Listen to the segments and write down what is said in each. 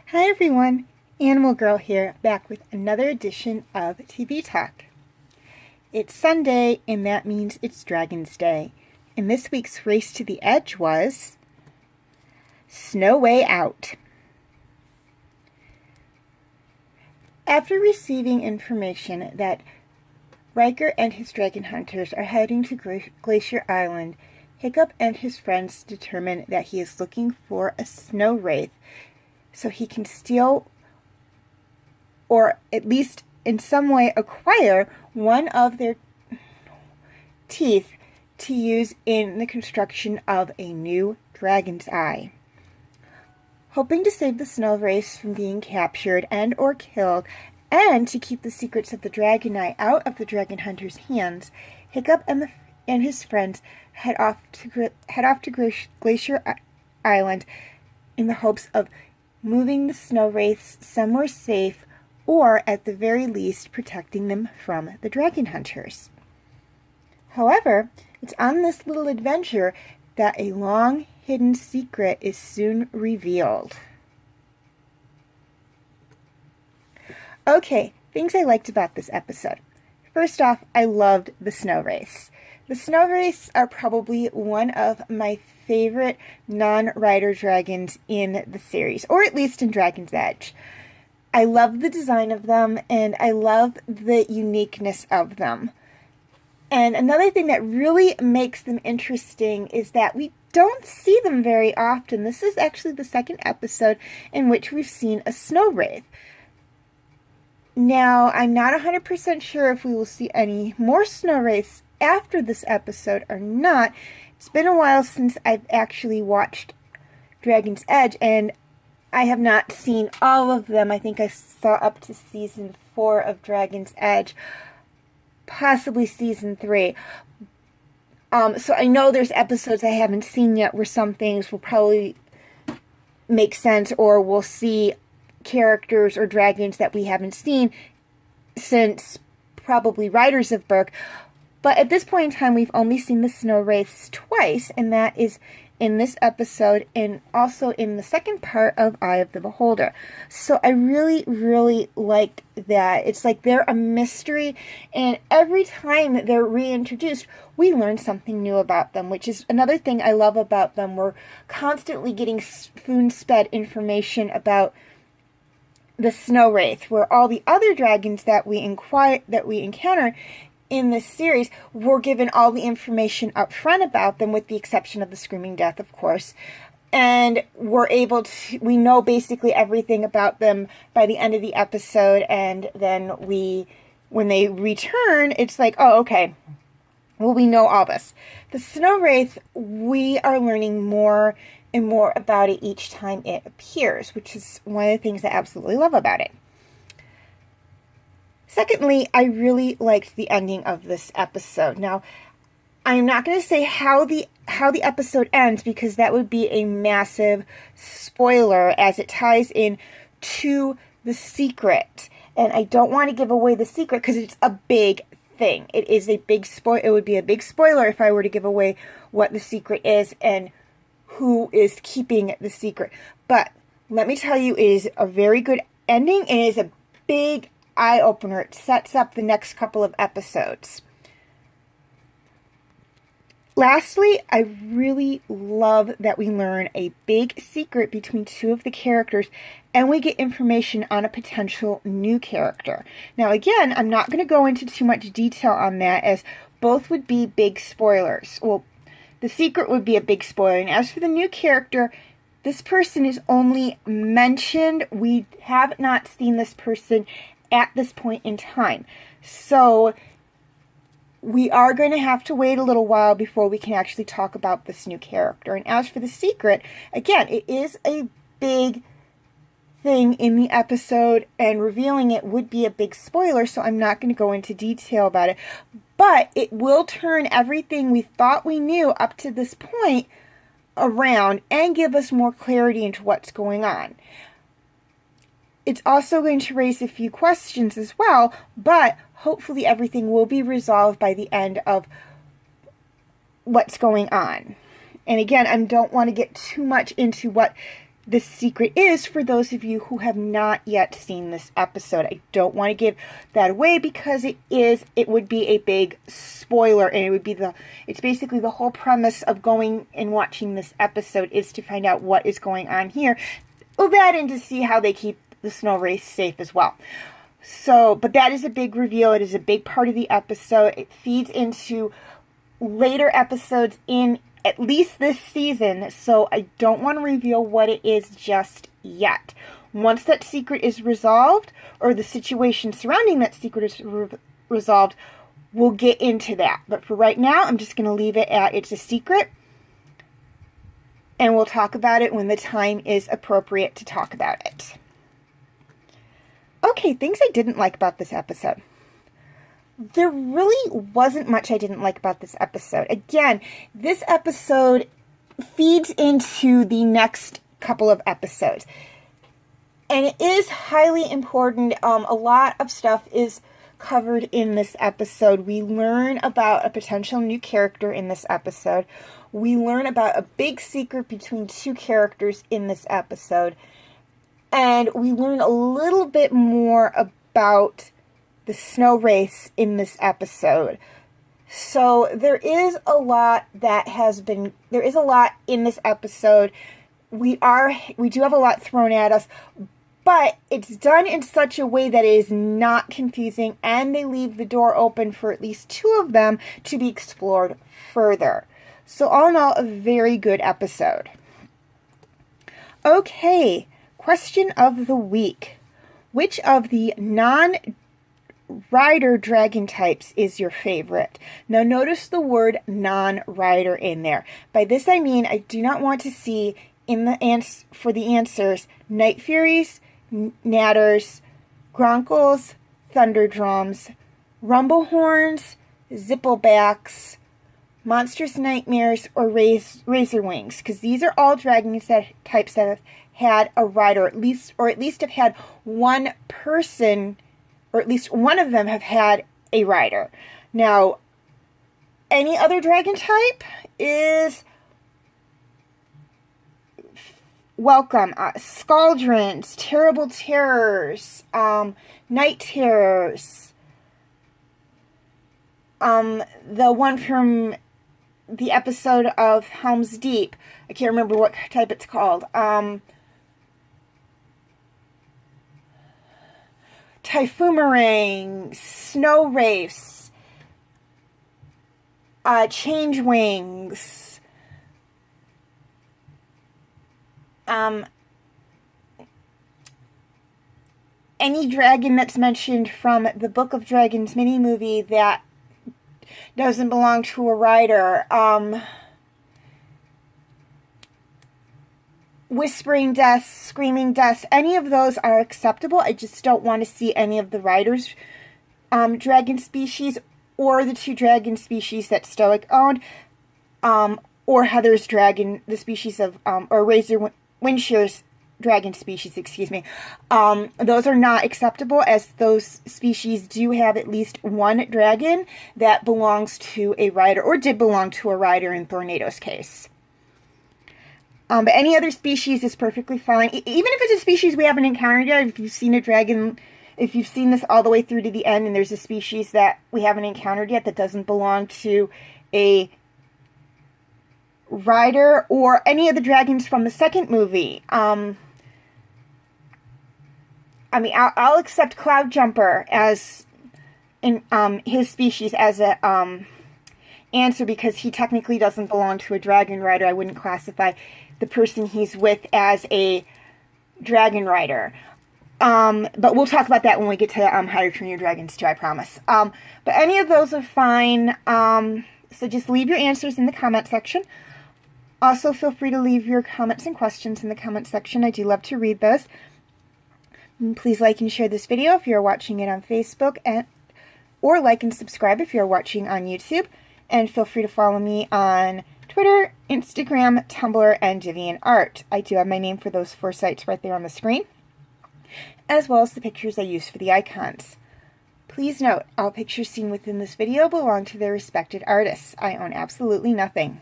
Hi everyone, Animal Girl here, back with another edition of TV Talk. It's Sunday, and that means it's Dragon's Day. And this week's Race to the Edge was Snow Way Out. After receiving information that Ryker and his dragon hunters are heading to Glacier Island, Hiccup and his friends determine that he is looking for a Snow Wraith so he can steal, or at least in some way acquire, one of their teeth to use in the construction of a new dragon's eye. Hoping to save the Snow Wraiths from being captured and or killed, and to keep the secrets of the dragon eye out of the dragon hunter's hands, Hiccup and his friends head off to Glacier Island in the hopes of moving the Snow Wraiths somewhere safe, or at the very least protecting them from the dragon hunters. However, it's on this little adventure that a long hidden secret is soon revealed. Okay, things I liked about this episode. First off, I loved the Snow Wraiths. The Snow Wraiths are probably one of my favorite non-rider dragons in the series, or at least in Dragon's Edge. I love the design of them, and I love the uniqueness of them. And another thing that really makes them interesting is that we don't see them very often. This is actually the second episode in which we've seen a Snow Wraith. Now, I'm not 100% sure if we will see any more Snow Wraiths after this episode or not. It's been a while since I've actually watched Dragon's Edge, and I have not seen all of them. I think I saw up to season 4 of Dragon's Edge, possibly season 3. So I know there's episodes I haven't seen yet where some things will probably make sense, or we'll see characters or dragons that we haven't seen since probably Riders of Berk. But at this point in time, we've only seen the Snow Wraiths twice, and that is in this episode and also in the second part of Eye of the Beholder. So I really, really like that. It's like they're a mystery, and every time they're reintroduced, we learn something new about them, which is another thing I love about them. We're constantly getting spoon-fed information about the Snow Wraith, where all the other dragons that we encounter in this series, we're given all the information up front about them, with the exception of the Screaming Death, of course. And we know basically everything about them by the end of the episode, and then when they return, it's like, oh, okay, well, we know all this. The Snow Wraith, we are learning more and more about it each time it appears, which is one of the things I absolutely love about it. Secondly, I really liked the ending of this episode. Now, I'm not going to say how the episode ends, because that would be a massive spoiler, as it ties in to the secret. And I don't want to give away the secret because it's a big thing. It is a big spoiler. It would be a big spoiler if I were to give away what the secret is and who is keeping the secret. But let me tell you, it is a very good ending, and it is a big eye-opener. It sets up the next couple of episodes. Lastly, I really love that we learn a big secret between two of the characters, and we get information on a potential new character. Now, again, I'm not going to go into too much detail on that, as both would be big spoilers. Well, the secret would be a big spoiler, and as for the new character, this person is only mentioned. We have not seen this person at this point in time. So we are going to have to wait a little while before we can actually talk about this new character. And as for the secret, again, it is a big thing in the episode, and revealing it would be a big spoiler, so I'm not going to go into detail about it. But it will turn everything we thought we knew up to this point around and give us more clarity into what's going on. It's also going to raise a few questions as well, but hopefully everything will be resolved by the end of what's going on. And again, I don't want to get too much into what this secret is for those of you who have not yet seen this episode. I don't want to give that away because it would be a big spoiler, and it's basically the whole premise of going and watching this episode is to find out what is going on here. Well, that and to see how they keep the Snow Wraith safe as well. So, but that is a big reveal. It is a big part of the episode. It feeds into later episodes in at least this season, so I don't want to reveal what it is just yet. Once that secret is resolved, or the situation surrounding that secret is resolved, we'll get into that. But for right now, I'm just going to leave it at it's a secret, and we'll talk about it when the time is appropriate to talk about it. Okay, things I didn't like about this episode. There really wasn't much I didn't like about this episode. Again, this episode feeds into the next couple of episodes. And it is highly important. A lot of stuff is covered in this episode. We learn about a potential new character in this episode. We learn about a big secret between two characters in this episode. And we learn a little bit more about the Snow Wraiths in this episode. So there is a lot in this episode. We do have a lot thrown at us, but it's done in such a way that it is not confusing, and they leave the door open for at least two of them to be explored further. So all in all, a very good episode. Okay, question of the week. Which of the non-rider dragon types is your favorite? Now notice the word non-rider in there. By this I mean I do not want to see for the answers Night Furies, Natters, Gronkles, Thunderdrums, Rumblehorns, Zipplebacks, Monstrous Nightmares, or Razor Wings, because these are all dragon types that have had a rider, or at least have had one person, or at least one of them have had a rider. Now, any other dragon type is welcome. Scaldrons, Terrible Terrors, Night Terrors, the one from the episode of Helm's Deep. I can't remember what type it's called. Typhoomerang, Snow Wraiths, Change Wings, any dragon that's mentioned from the Book of Dragons mini-movie that doesn't belong to a rider, Whispering Deaths, Screaming Deaths, any of those are acceptable. I just don't want to see any of the riders' dragon species, or the two dragon species that Stoic owned, or Heather's dragon, the species of, or Razor Windshear's dragon species, excuse me. Those are not acceptable, as those species do have at least one dragon that belongs to a rider, or did belong to a rider in Tornado's case. But any other species is perfectly fine. Even if it's a species we haven't encountered yet, if you've seen a dragon, if you've seen this all the way through to the end and there's a species that we haven't encountered yet that doesn't belong to a rider, or any of the dragons from the second movie. I'll accept Cloudjumper as in his species as a answer, because he technically doesn't belong to a dragon rider. I wouldn't classify the person he's with as a dragon rider. But we'll talk about that when we get to How to Train Your Dragons too, I promise. But any of those are fine. So just leave your answers in the comment section. Also, feel free to leave your comments and questions in the comment section. I do love to read those. And please like and share this video if you're watching it on Facebook, or like and subscribe if you're watching on YouTube. And feel free to follow me on Twitter, Instagram, Tumblr, and DeviantArt. I do have my name for those 4 sites right there on the screen, as well as the pictures I use for the icons. Please note, all pictures seen within this video belong to their respected artists. I own absolutely nothing.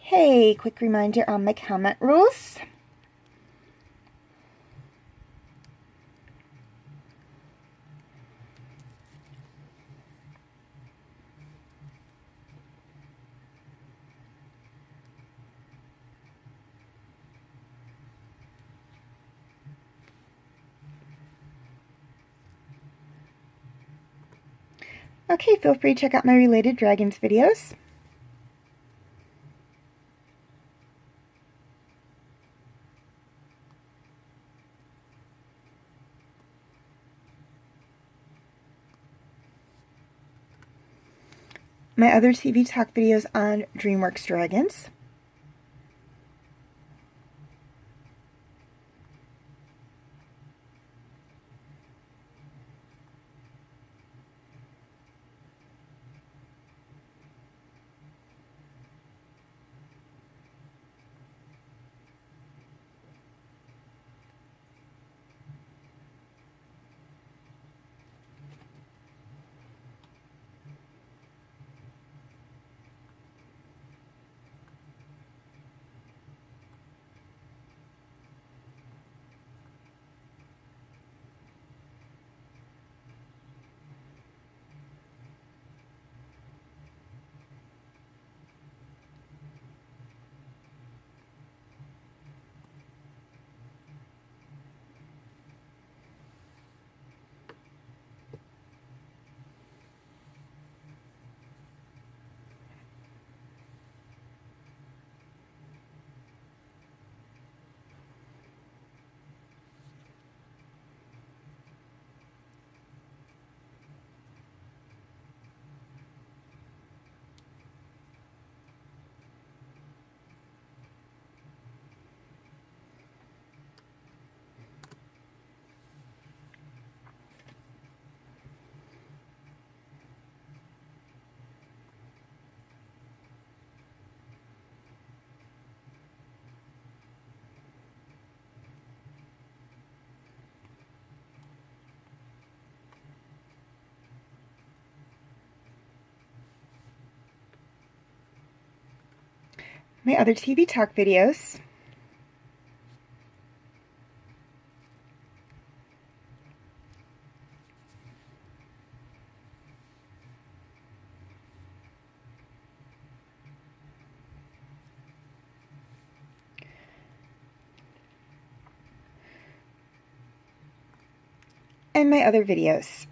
Hey, quick reminder on my comment rules. Okay, feel free to check out my related dragons videos. My other TV talk videos on DreamWorks Dragons. My other TV talk videos. And my other videos.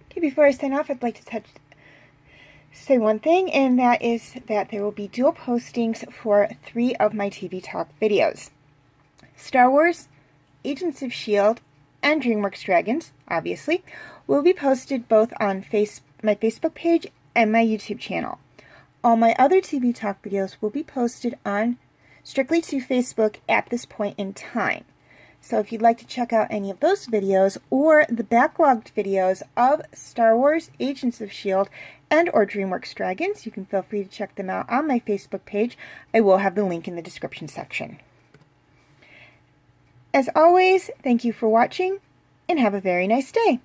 Okay, before I sign off, I'd like to say one thing, and that is that there will be dual postings for 3 of my TV talk videos. Star Wars, Agents of S.H.I.E.L.D., and DreamWorks Dragons, obviously, will be posted both on my Facebook page and my YouTube channel. All my other TV talk videos will be posted on strictly to Facebook at this point in time. So if you'd like to check out any of those videos or the backlogged videos of Star Wars, Agents of S.H.I.E.L.D. and or DreamWorks Dragons, you can feel free to check them out on my Facebook page. I will have the link in the description section. As always, thank you for watching, and have a very nice day.